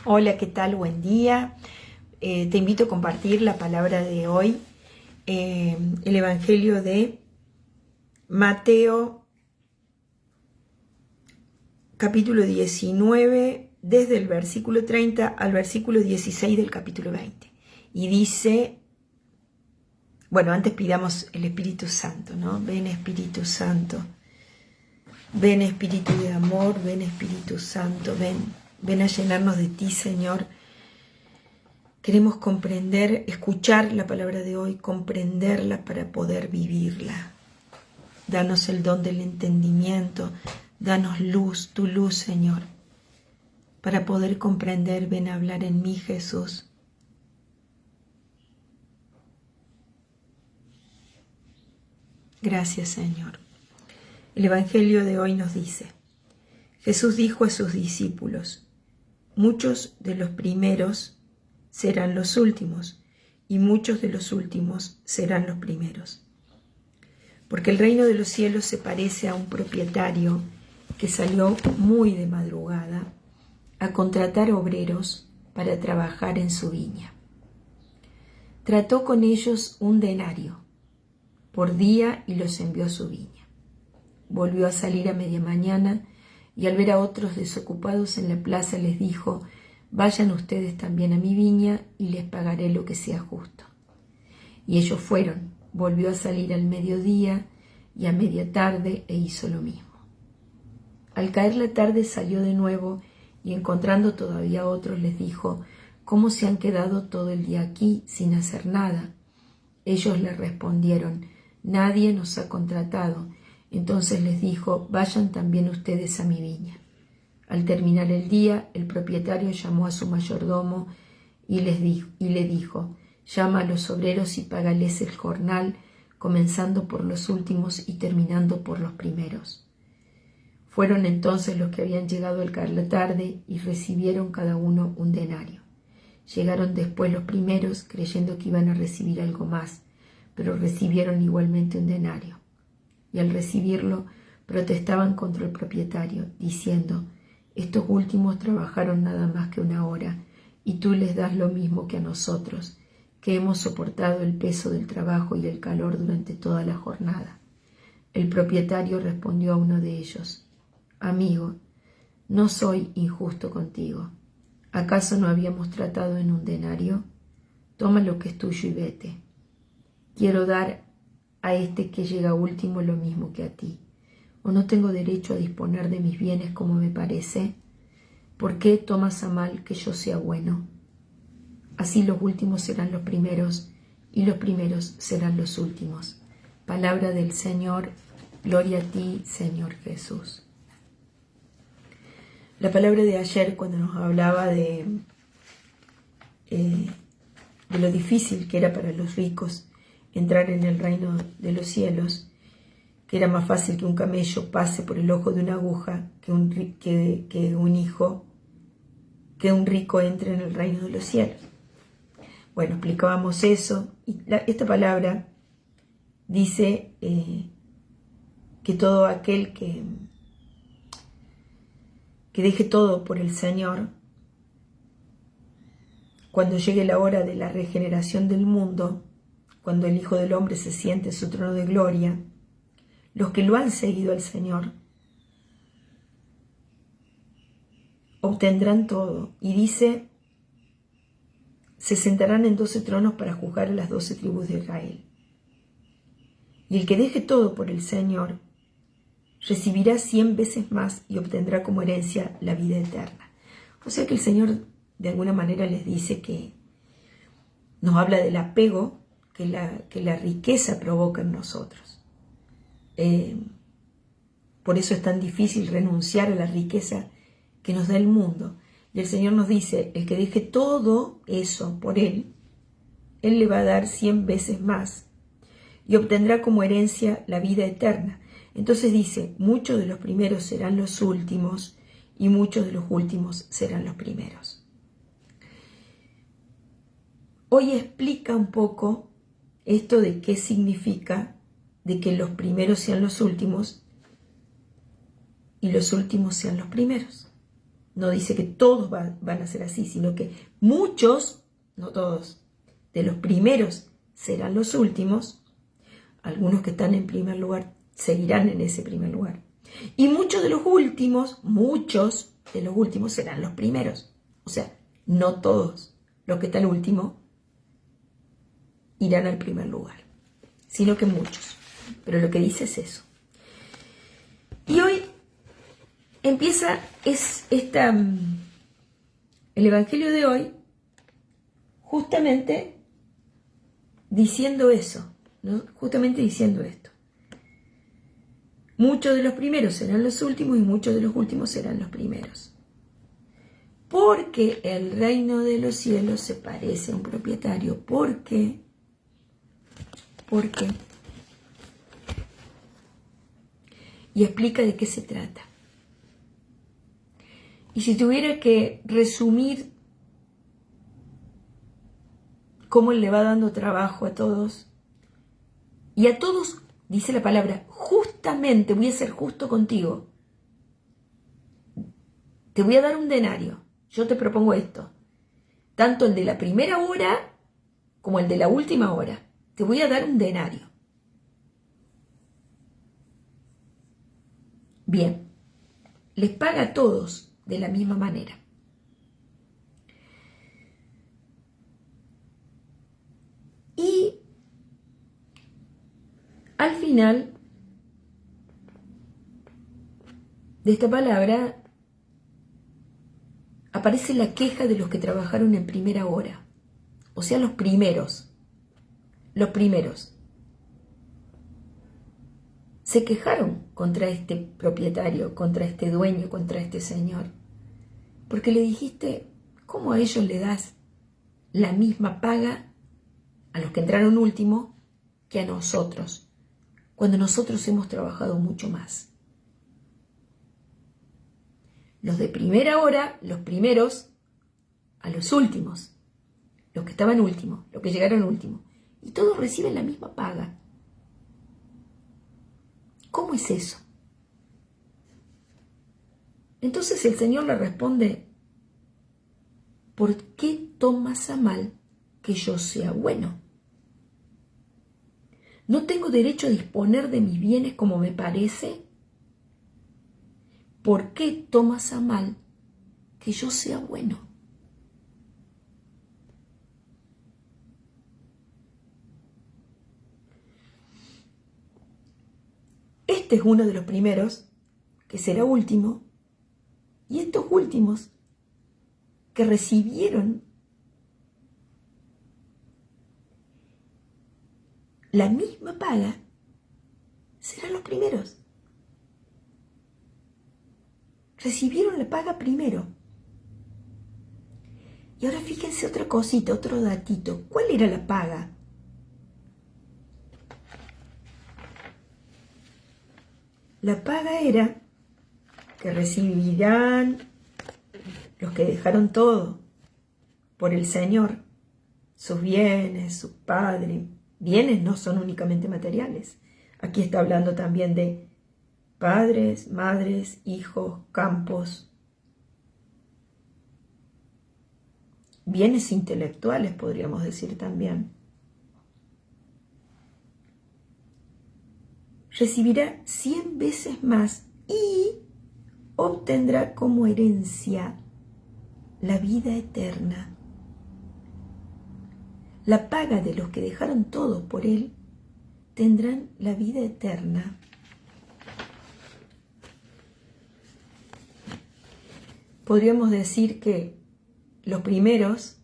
Hola, ¿qué tal? Buen día. Te invito a compartir la palabra de hoy, el Evangelio de Mateo, capítulo 19, desde el versículo 30 al versículo 16 del capítulo 20. Y dice, bueno, antes pidamos el Espíritu Santo, ¿no? Ven Espíritu Santo, ven Espíritu de amor, ven Espíritu Santo, ven a llenarnos de ti, Señor. Queremos comprender, escuchar la palabra de hoy, comprenderla para poder vivirla. Danos el don del entendimiento, danos luz, tu luz, Señor, para poder comprender. Ven a hablar en mí, Jesús. Gracias, Señor. El Evangelio de hoy nos dice, Jesús dijo a sus discípulos, muchos de los primeros serán los últimos, y muchos de los últimos serán los primeros. Porque el reino de los cielos se parece a un propietario que salió muy de madrugada a contratar obreros para trabajar en su viña. Trató con ellos un denario por día y los envió a su viña. Volvió a salir a media mañana y al ver a otros desocupados en la plaza les dijo, vayan ustedes también a mi viña y les pagaré lo que sea justo. Y ellos fueron. Volvió a salir al mediodía y a media tarde e hizo lo mismo. Al caer la tarde salió de nuevo y encontrando todavía otros les dijo, ¿cómo se han quedado todo el día aquí sin hacer nada? Ellos le respondieron, nadie nos ha contratado. Entonces les dijo, vayan también ustedes a mi viña. Al terminar el día, el propietario llamó a su mayordomo y le dijo, llama a los obreros y págales el jornal, comenzando por los últimos y terminando por los primeros. Fueron entonces los que habían llegado al caer la tarde y recibieron cada uno un denario. Llegaron después los primeros, creyendo que iban a recibir algo más, pero recibieron igualmente un denario. Y al recibirlo, protestaban contra el propietario, diciendo, estos últimos trabajaron nada más que 1 hora, y tú les das lo mismo que a nosotros, que hemos soportado el peso del trabajo y el calor durante toda la jornada. El propietario respondió a uno de ellos, amigo, no soy injusto contigo. ¿Acaso no habíamos tratado en un denario? Toma lo que es tuyo y vete. Quiero dar a este que llega último lo mismo que a ti. ¿O no tengo derecho a disponer de mis bienes como me parece? ¿Por qué tomas a mal que yo sea bueno? Así los últimos serán los primeros, y los primeros serán los últimos. Palabra del Señor, gloria a ti, Señor Jesús. La palabra de ayer, cuando nos hablaba de lo difícil que era para los ricos entrar en el reino de los cielos, que era más fácil que un camello pase por el ojo de una aguja que un rico entre en el reino de los cielos. Bueno, explicábamos eso, y esta palabra dice que todo aquel que deje todo por el Señor, cuando llegue la hora de la regeneración del mundo, cuando el Hijo del Hombre se siente en su trono de gloria, los que lo han seguido al Señor obtendrán todo. Y dice, se sentarán en 12 tronos para juzgar a las 12 tribus de Israel. Y el que deje todo por el Señor recibirá 100 veces más y obtendrá como herencia la vida eterna. O sea que el Señor de alguna manera les dice que nos habla del apego que la riqueza provoca en nosotros. Por eso es tan difícil renunciar a la riqueza que nos da el mundo. Y el Señor nos dice, el que deje todo eso por Él le va a dar 100 veces más y obtendrá como herencia la vida eterna. Entonces dice, muchos de los primeros serán los últimos y muchos de los últimos serán los primeros. Hoy explica un poco esto de qué significa de que los primeros sean los últimos y los últimos sean los primeros. no dice que todos van a ser así, sino que muchos, no todos, de los primeros serán los últimos. Algunos que están en primer lugar seguirán en ese primer lugar. Y muchos de los últimos serán los primeros. O sea, no todos los que están últimos irán al primer lugar, sino que muchos. Pero lo que dice es eso. Y hoy empieza el Evangelio de hoy justamente diciendo eso, ¿no? Justamente diciendo esto. Muchos de los primeros serán los últimos y muchos de los últimos serán los primeros. Porque el reino de los cielos se parece a un propietario. ¿Por qué? Y explica de qué se trata. Y si tuviera que resumir cómo él le va dando trabajo a todos, y a todos, dice la palabra, justamente voy a ser justo contigo. Te voy a dar un denario. Yo te propongo esto. Tanto el de la primera hora como el de la última hora. Te voy a dar un denario. Bien. Les paga a todos de la misma manera. Y al final de esta palabra aparece la queja de los que trabajaron en primera hora, o sea, los primeros. Se quejaron contra este propietario, contra este dueño, contra este señor, porque le dijiste, ¿cómo a ellos le das la misma paga a los que entraron último que a nosotros, cuando nosotros hemos trabajado mucho más? Los de primera hora, los primeros, a los últimos, los que estaban últimos, los que llegaron últimos, y todos reciben la misma paga. ¿Cómo es eso? Entonces el Señor le responde, ¿por qué tomas a mal que yo sea bueno? ¿No tengo derecho a disponer de mis bienes como me parece? ¿Por qué tomas a mal que yo sea bueno? Este es uno de los primeros, que será último, y estos últimos que recibieron la misma paga serán los primeros. Recibieron la paga primero. Y ahora fíjense otra cosita, otro datito. ¿Cuál era la paga? La paga era que recibirán los que dejaron todo por el Señor, sus bienes, sus padres. Bienes no son únicamente materiales. Aquí está hablando también de padres, madres, hijos, campos. Bienes intelectuales, podríamos decir también. Recibirá 100 veces más y obtendrá como herencia la vida eterna. La paga de los que dejaron todo por él tendrán la vida eterna. Podríamos decir que los primeros,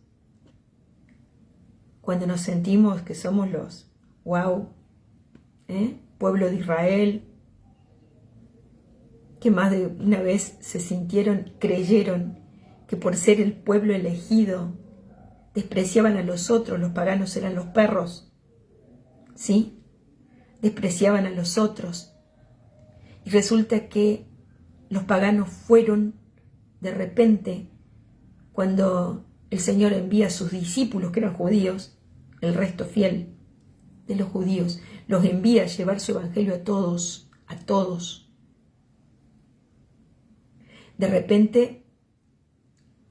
cuando nos sentimos que somos los pueblo de Israel, que más de una vez creyeron que por ser el pueblo elegido despreciaban a los otros, los paganos eran los perros, ¿sí? Despreciaban a los otros. Y resulta que los paganos fueron de repente, cuando el Señor envía a sus discípulos, que eran judíos, el resto fiel de los judíos, los envía a llevar su evangelio a todos. De repente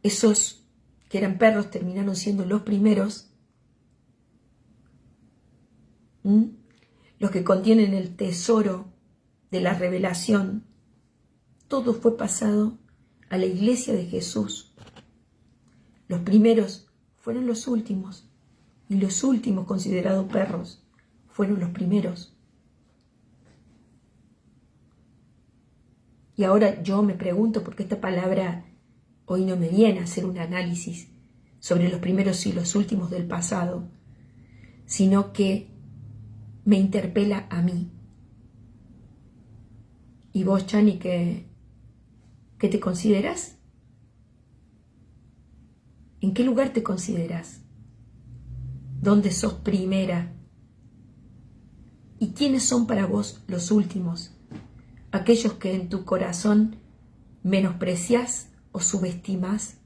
esos que eran perros terminaron siendo los primeros, los que contienen el tesoro de la revelación. Todo fue pasado a la iglesia de Jesús. Los primeros fueron los últimos, y los últimos considerados perros fueron los primeros. Y ahora yo me pregunto, porque esta palabra hoy no me viene a hacer un análisis sobre los primeros y los últimos del pasado, sino que me interpela a mí. ¿Y vos, Chani, qué te considerás? ¿En qué lugar te considerás? ¿Dónde sos primera? ¿Y quiénes son para vos los últimos? Aquellos que en tu corazón menospreciás o subestimás.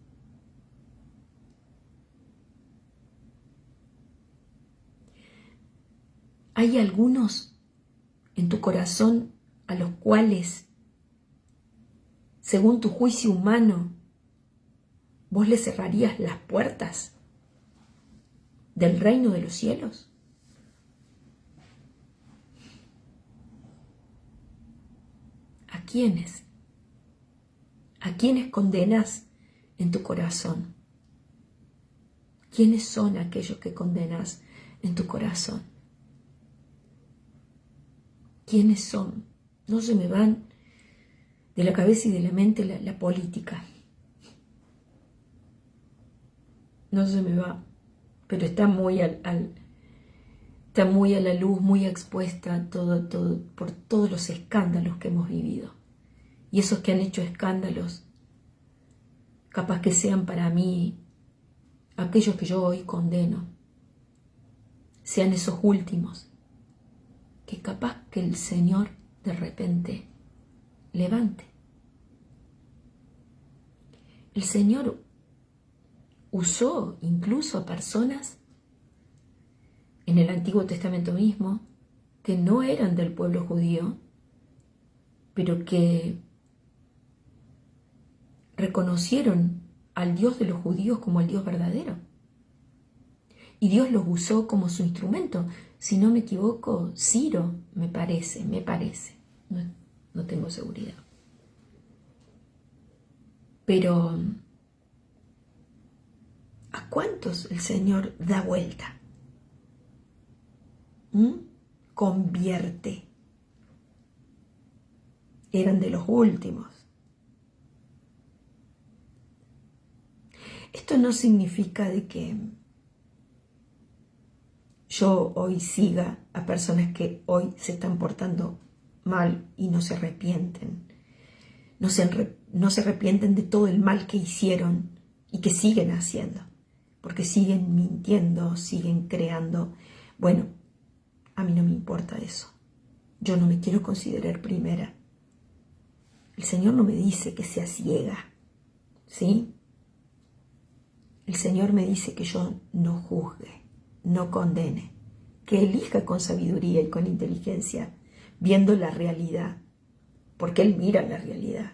¿Hay algunos en tu corazón a los cuales, según tu juicio humano, vos le cerrarías las puertas del reino de los cielos? ¿A quiénes? ¿A quiénes condenas en tu corazón? ¿Quiénes son aquellos que condenas en tu corazón? ¿Quiénes son? No se me van de la cabeza y de la mente la política. No se me va, pero está muy está muy a la luz, muy expuesta todo, por todos los escándalos que hemos vivido. Y esos que han hecho escándalos, capaz que sean para mí aquellos que yo hoy condeno, sean esos últimos, que capaz que el Señor de repente levante. El Señor usó incluso a personas en el Antiguo Testamento mismo que no eran del pueblo judío, pero que reconocieron al Dios de los judíos como el Dios verdadero. Y Dios los usó como su instrumento. Si no me equivoco, Ciro, me parece, no tengo seguridad. Pero ¿a cuántos el Señor da vuelta? Convierte. Eran de los últimos. Esto no significa de que yo hoy siga a personas que hoy se están portando mal y no se arrepienten. No se arrepienten de todo el mal que hicieron y que siguen haciendo, porque siguen mintiendo, siguen creando. Bueno, a mí no me importa eso. Yo no me quiero considerar primera. El Señor no me dice que sea ciega, ¿sí? El Señor me dice que yo no juzgue, no condene, que elija con sabiduría y con inteligencia, viendo la realidad, porque Él mira la realidad.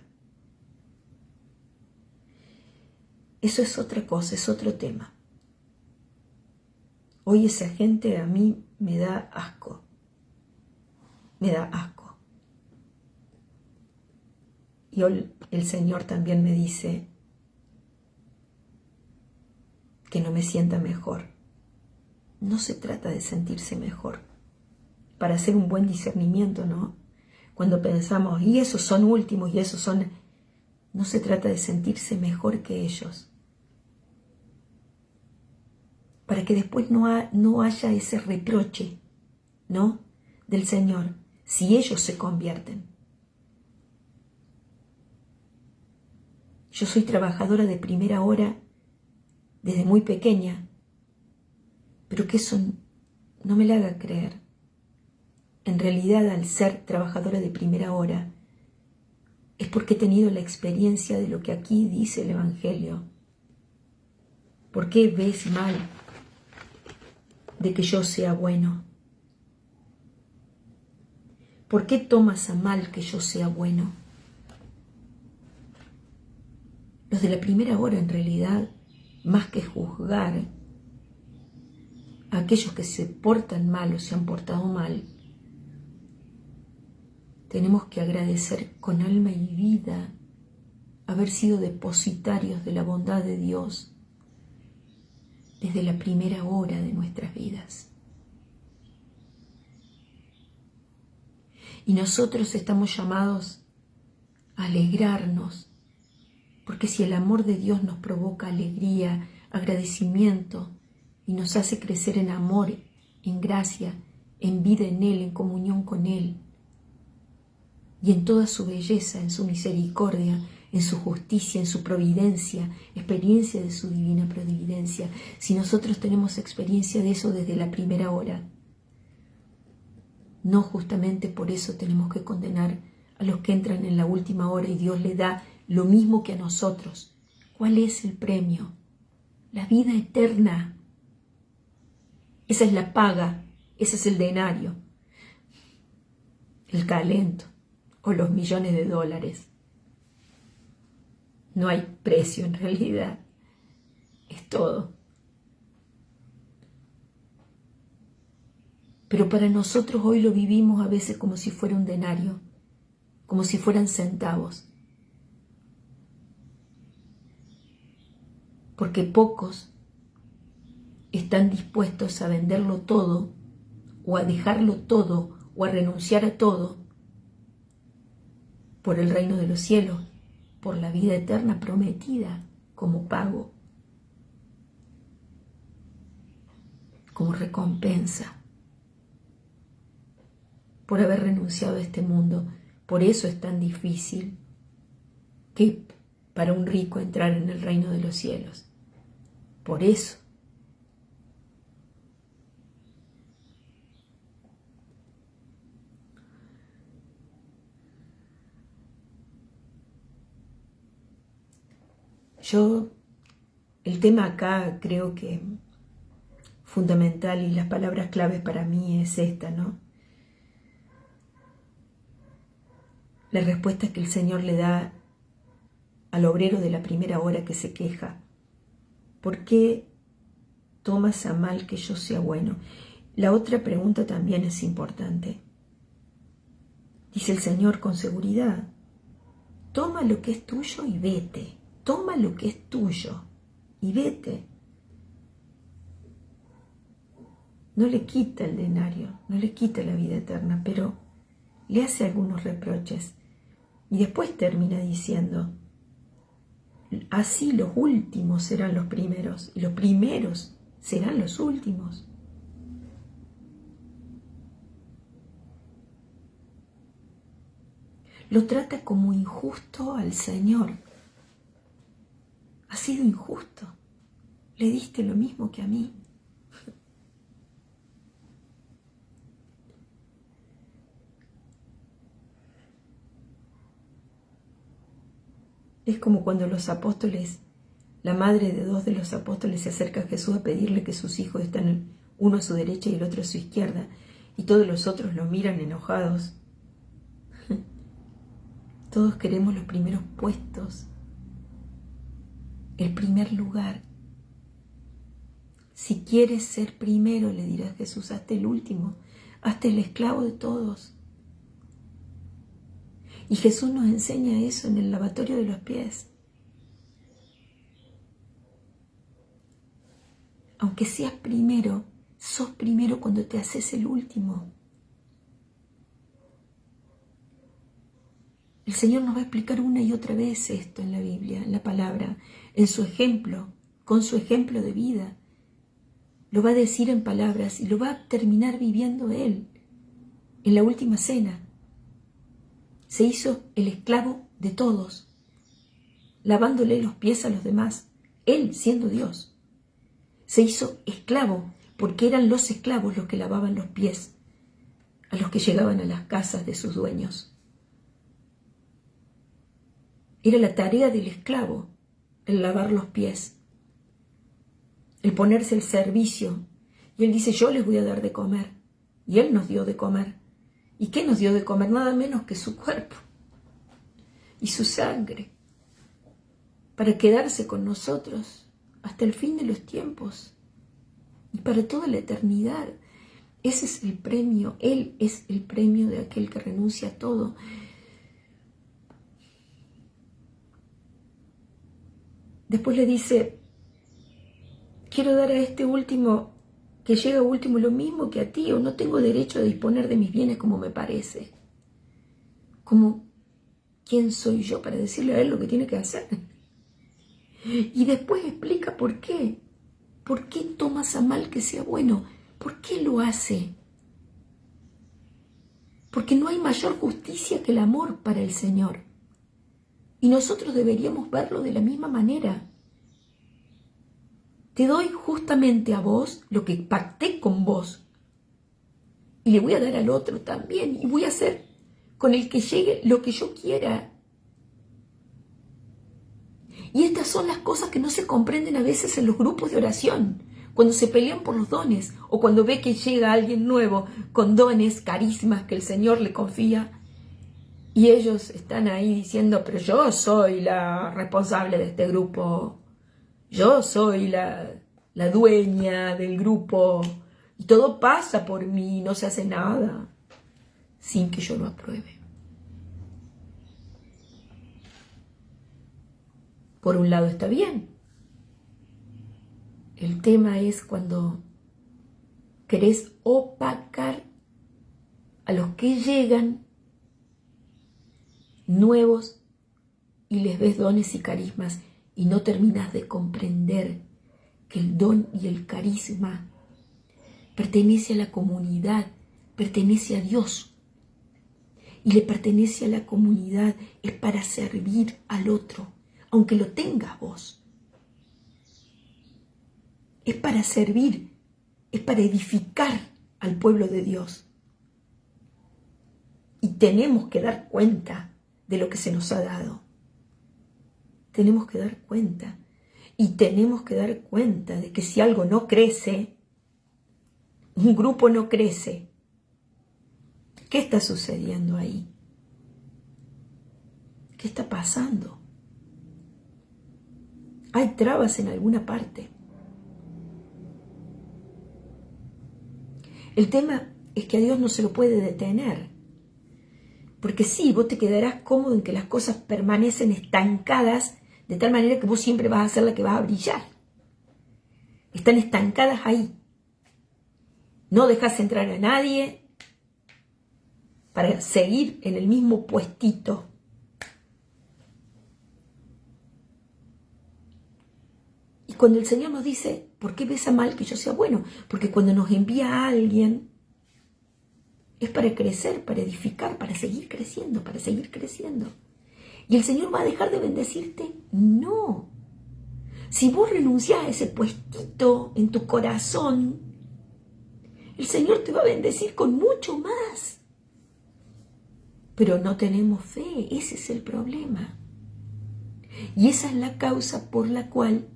Eso es otra cosa, es otro tema. Hoy esa gente a mí me da asco, me da asco. Y hoy el Señor también me dice que no me sienta mejor. No se trata de sentirse mejor, para hacer un buen discernimiento, ¿no? Cuando pensamos, y esos son últimos, y esos son... No se trata de sentirse mejor que ellos, para que después no haya ese reproche, ¿no?, del Señor, si ellos se convierten. Yo soy trabajadora de primera hora desde muy pequeña, pero que eso no me la haga creer. En realidad, al ser trabajadora de primera hora, es porque he tenido la experiencia de lo que aquí dice el Evangelio. ¿Por qué ves mal de que yo sea bueno? ¿Por qué tomas a mal que yo sea bueno? Los de la primera hora, en realidad, más que juzgar a aquellos que se portan mal o se han portado mal, tenemos que agradecer con alma y vida haber sido depositarios de la bondad de Dios desde la primera hora de nuestras vidas. Y nosotros estamos llamados a alegrarnos, porque si el amor de Dios nos provoca alegría, agradecimiento y nos hace crecer en amor, en gracia, en vida en Él, en comunión con Él, y en toda su belleza, en su misericordia, en su justicia, en su providencia, experiencia de su divina providencia, si nosotros tenemos experiencia de eso desde la primera hora, no justamente por eso tenemos que condenar a los que entran en la última hora y Dios le da lo mismo que a nosotros. ¿Cuál es el premio? La vida eterna. Esa es la paga, ese es el denario, el talento o los millones de dólares. No hay precio en realidad, es todo. Pero para nosotros hoy lo vivimos a veces como si fuera un denario, como si fueran centavos. Porque pocos están dispuestos a venderlo todo, o a dejarlo todo, o a renunciar a todo, por el reino de los cielos, por la vida eterna prometida como pago, como recompensa, por haber renunciado a este mundo. Por eso es tan difícil que para un rico entrar en el reino de los cielos. Por eso. El tema acá creo que fundamental y las palabras claves para mí es esta, ¿no? La respuesta que el Señor le da al obrero de la primera hora que se queja. ¿Por qué tomas a mal que yo sea bueno? La otra pregunta también es importante. Dice el Señor con seguridad, toma lo que es tuyo y vete. Toma lo que es tuyo y vete. No le quita el denario, no le quita la vida eterna, pero le hace algunos reproches. Y después termina diciendo, así los últimos serán los primeros y los primeros serán los últimos. Lo trata como injusto al Señor. Ha sido injusto. Le diste lo mismo que a mí. Es como cuando los apóstoles, la madre de dos de los apóstoles se acerca a Jesús a pedirle que sus hijos están uno a su derecha y el otro a su izquierda, y todos los otros lo miran enojados. Todos queremos los primeros puestos, el primer lugar. Si quieres ser primero, le dirá Jesús, hazte el último, hazte el esclavo de todos. Y Jesús nos enseña eso en el lavatorio de los pies. Aunque seas primero, sos primero cuando te haces el último. El Señor nos va a explicar una y otra vez esto en la Biblia, en la palabra, en su ejemplo, con su ejemplo de vida. Lo va a decir en palabras y lo va a terminar viviendo Él en la última cena. Se hizo el esclavo de todos, lavándole los pies a los demás, Él siendo Dios. Se hizo esclavo porque eran los esclavos los que lavaban los pies a los que llegaban a las casas de sus dueños. Era la tarea del esclavo el lavar los pies, el ponerse al servicio. Y Él dice, yo les voy a dar de comer. Y Él nos dio de comer. ¿Y qué nos dio de comer? Nada menos que su cuerpo y su sangre. para quedarse con nosotros hasta el fin de los tiempos y para toda la eternidad. Ese es el premio. Él es el premio de aquel que renuncia a todo. Después le dice, quiero dar a este último, que llega último, lo mismo que a ti, o no tengo derecho a disponer de mis bienes como me parece. Como, ¿quién soy yo para decirle a él lo que tiene que hacer? Y después explica por qué. ¿Por qué tomas a mal que sea bueno? ¿Por qué lo hace? Porque no hay mayor justicia que el amor para el Señor. Y nosotros deberíamos verlo de la misma manera. Te doy justamente a vos lo que pacté con vos. Y le voy a dar al otro también. Y voy a hacer con el que llegue lo que yo quiera. Y estas son las cosas que no se comprenden a veces en los grupos de oración, cuando se pelean por los dones o cuando ve que llega alguien nuevo con dones, carismas que el Señor le confía y ellos están ahí diciendo, pero yo soy la responsable de este grupo, yo soy la dueña del grupo y todo pasa por mí, no se hace nada sin que yo lo apruebe. Por un lado está bien. El tema es cuando querés opacar a los que llegan nuevos y les ves dones y carismas y no terminas de comprender que el don y el carisma pertenece a la comunidad, pertenece a Dios. Y le pertenece a la comunidad, es para servir al otro, aunque lo tengas vos. Es para servir, es para edificar al pueblo de Dios. Y tenemos que dar cuenta de lo que se nos ha dado. Tenemos que dar cuenta. Y tenemos que dar cuenta de que si algo no crece, un grupo no crece, ¿qué está sucediendo ahí? ¿Qué está pasando? Hay trabas en alguna parte. El tema es que a Dios no se lo puede detener. Porque sí, vos te quedarás cómodo en que las cosas permanecen estancadas de tal manera que vos siempre vas a ser la que vas a brillar. Están estancadas ahí. No dejas entrar a nadie para seguir en el mismo puestito. Y cuando el Señor nos dice, ¿por qué ves a mal que yo sea bueno? Porque cuando nos envía a alguien, es para crecer, para edificar, para seguir creciendo, para seguir creciendo. ¿Y el Señor va a dejar de bendecirte? No. Si vos renunciás a ese puestito en tu corazón, el Señor te va a bendecir con mucho más. Pero no tenemos fe, ese es el problema. Y esa es la causa por la cual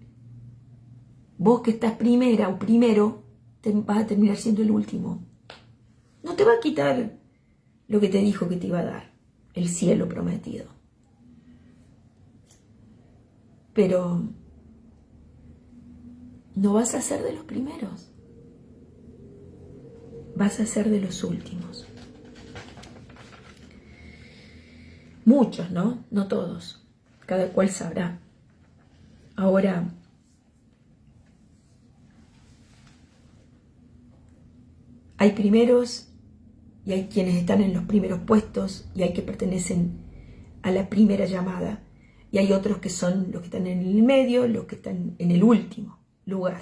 vos que estás primera o primero, vas a terminar siendo el último. No te va a quitar lo que te dijo que te iba a dar, el cielo prometido. Pero no vas a ser de los primeros. Vas a ser de los últimos. Muchos, ¿no? No todos. Cada cual sabrá. Ahora, hay primeros y hay quienes están en los primeros puestos y hay que pertenecen a la primera llamada. Y hay otros que son los que están en el medio, los que están en el último lugar,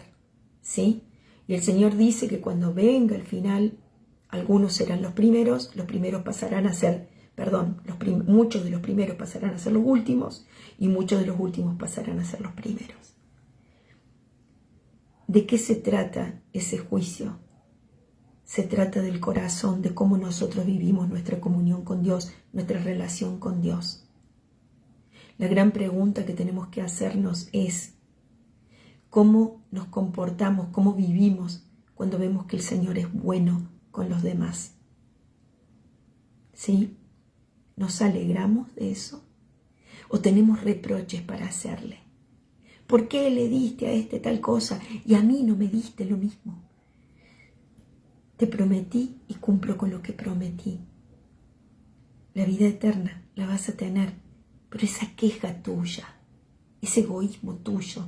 ¿sí? Y el Señor dice que cuando venga el final, algunos serán los primeros pasarán a ser, muchos de los primeros pasarán a ser los últimos y muchos de los últimos pasarán a ser los primeros. ¿De qué se trata ese juicio? Se trata del corazón, de cómo nosotros vivimos nuestra comunión con Dios, nuestra relación con Dios. La gran pregunta que tenemos que hacernos es cómo nos comportamos, cómo vivimos cuando vemos que el Señor es bueno con los demás. ¿Sí? ¿Nos alegramos de eso? ¿O tenemos reproches para hacerle? ¿Por qué le diste a este tal cosa y a mí no me diste lo mismo? Te prometí y cumplo con lo que prometí. La vida eterna la vas a tener, pero esa queja tuya, ese egoísmo tuyo,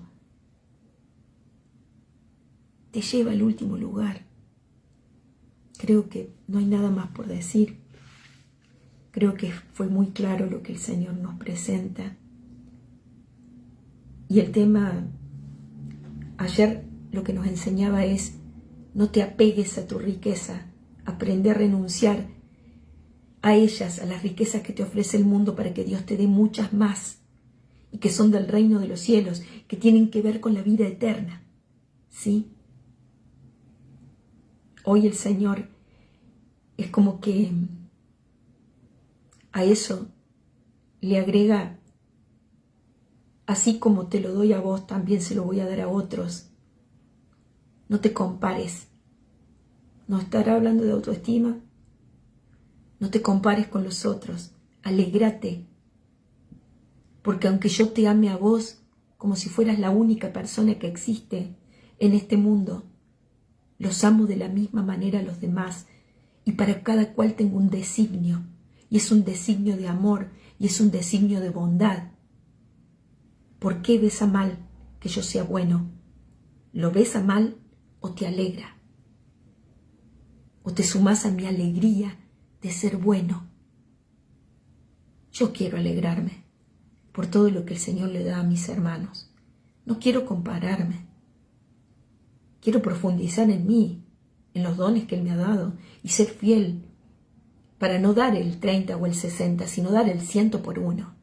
te lleva al último lugar. Creo que no hay nada más por decir. Creo que fue muy claro lo que el Señor nos presenta. Y el tema ayer lo que nos enseñaba es: no te apegues a tu riqueza, aprende a renunciar a ellas, a las riquezas que te ofrece el mundo, para que Dios te dé muchas más y que son del reino de los cielos, que tienen que ver con la vida eterna. ¿Sí? Hoy el Señor es como que a eso le agrega: así como te lo doy a vos, también se lo voy a dar a otros. No te compares. ¿No estará hablando de autoestima? No te compares con los otros. Alégrate. Porque aunque yo te ame a vos como si fueras la única persona que existe en este mundo, los amo de la misma manera a los demás, y para cada cual tengo un designio, y es un designio de amor, y es un designio de bondad. ¿Por qué ves a mal que yo sea bueno? ¿Lo ves a mal o te alegra? ¿O te sumas a mi alegría de ser bueno? Yo quiero alegrarme por todo lo que el Señor le da a mis hermanos. No quiero compararme. Quiero profundizar en mí, en los dones que Él me ha dado, y ser fiel para no dar el 30 o el 60, sino dar el 100 por 1.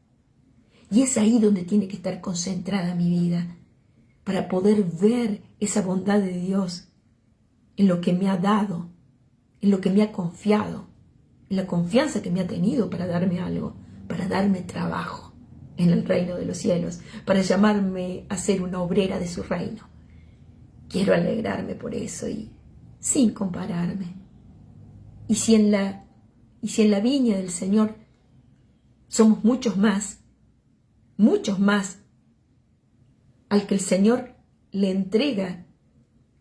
Y es ahí donde tiene que estar concentrada mi vida, para poder ver esa bondad de Dios en lo que me ha dado, en lo que me ha confiado, en la confianza que me ha tenido para darme algo, para darme trabajo en el reino de los cielos, para llamarme a ser una obrera de su reino. Quiero alegrarme por eso y sin compararme. Y si en la viña del Señor somos muchos más al que el Señor le entrega,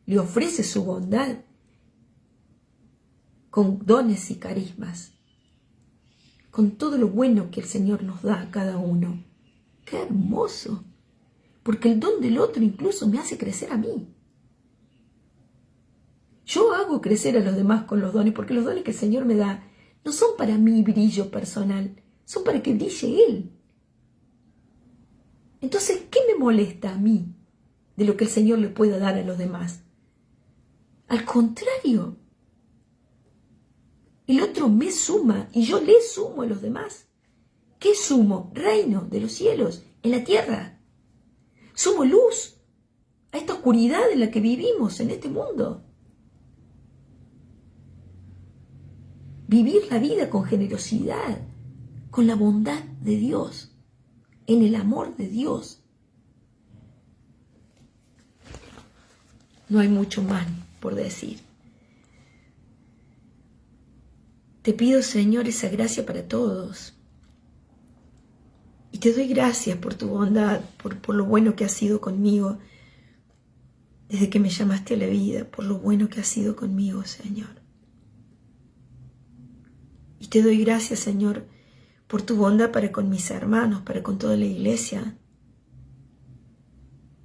le ofrece su bondad con dones y carismas, con todo lo bueno que el Señor nos da a cada uno. ¡Qué hermoso! Porque el don del otro incluso me hace crecer a mí. Yo hago crecer a los demás con los dones, porque los dones que el Señor me da no son para mi brillo personal, son para que brille Él. Entonces, ¿qué me molesta a mí de lo que el Señor le pueda dar a los demás? Al contrario, el otro me suma y yo le sumo a los demás. ¿Qué sumo? Reino de los cielos en la tierra. Sumo luz a esta oscuridad en la que vivimos en este mundo. Vivir la vida con generosidad, con la bondad de Dios, en el amor de Dios. No hay mucho más por decir. Te pido, Señor, esa gracia para todos. Y te doy gracias por tu bondad, por lo bueno que has sido conmigo desde que me llamaste a la vida, por lo bueno que has sido conmigo, Señor. Y te doy gracias, Señor, por tu bondad para con mis hermanos, para con toda la iglesia.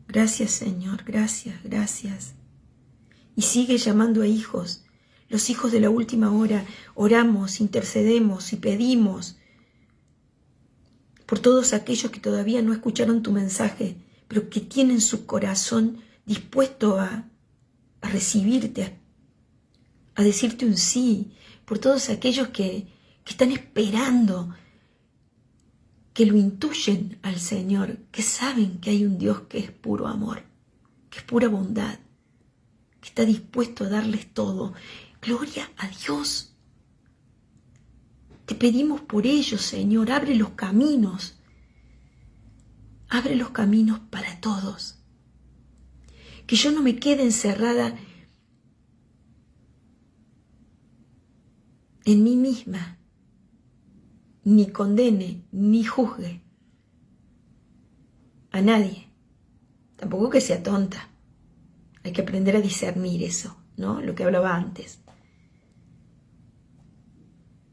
Gracias, Señor, gracias, gracias. Y sigue llamando a hijos. Los hijos de la última hora, oramos, intercedemos y pedimos por todos aquellos que todavía no escucharon tu mensaje, pero que tienen su corazón dispuesto a recibirte, a decirte un sí, por todos aquellos que están esperando, que lo intuyen al Señor, que saben que hay un Dios que es puro amor, que es pura bondad, que está dispuesto a darles todo. Gloria a Dios. Te pedimos por ellos, Señor, abre los caminos para todos. Que yo no me quede encerrada en mí misma, ni condene, ni juzgue a nadie, tampoco que sea tonta. Hay que aprender a discernir eso, ¿no? Lo que hablaba antes.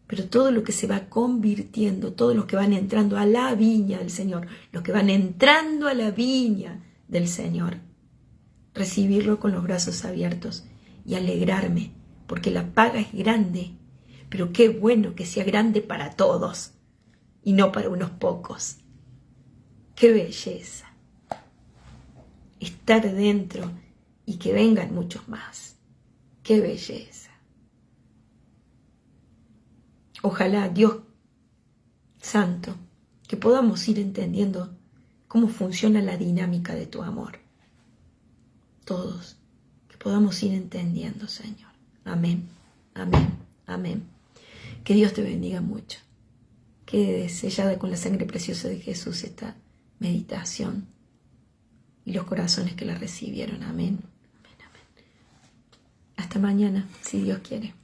Pero todo lo que se va convirtiendo, todos los que van entrando a la viña del Señor, los que van entrando a la viña del Señor, recibirlo con los brazos abiertos y alegrarme, porque la paga es grande, pero qué bueno que sea grande para todos y no para unos pocos. ¡Qué belleza! Estar dentro y que vengan muchos más. ¡Qué belleza! Ojalá, Dios Santo, que podamos ir entendiendo cómo funciona la dinámica de tu amor. Todos, que podamos ir entendiendo, Señor. Amén, amén, amén. Que Dios te bendiga mucho. Quede sellada con la sangre preciosa de Jesús esta meditación y los corazones que la recibieron. Amén, amén, amén. Hasta mañana, si Dios quiere.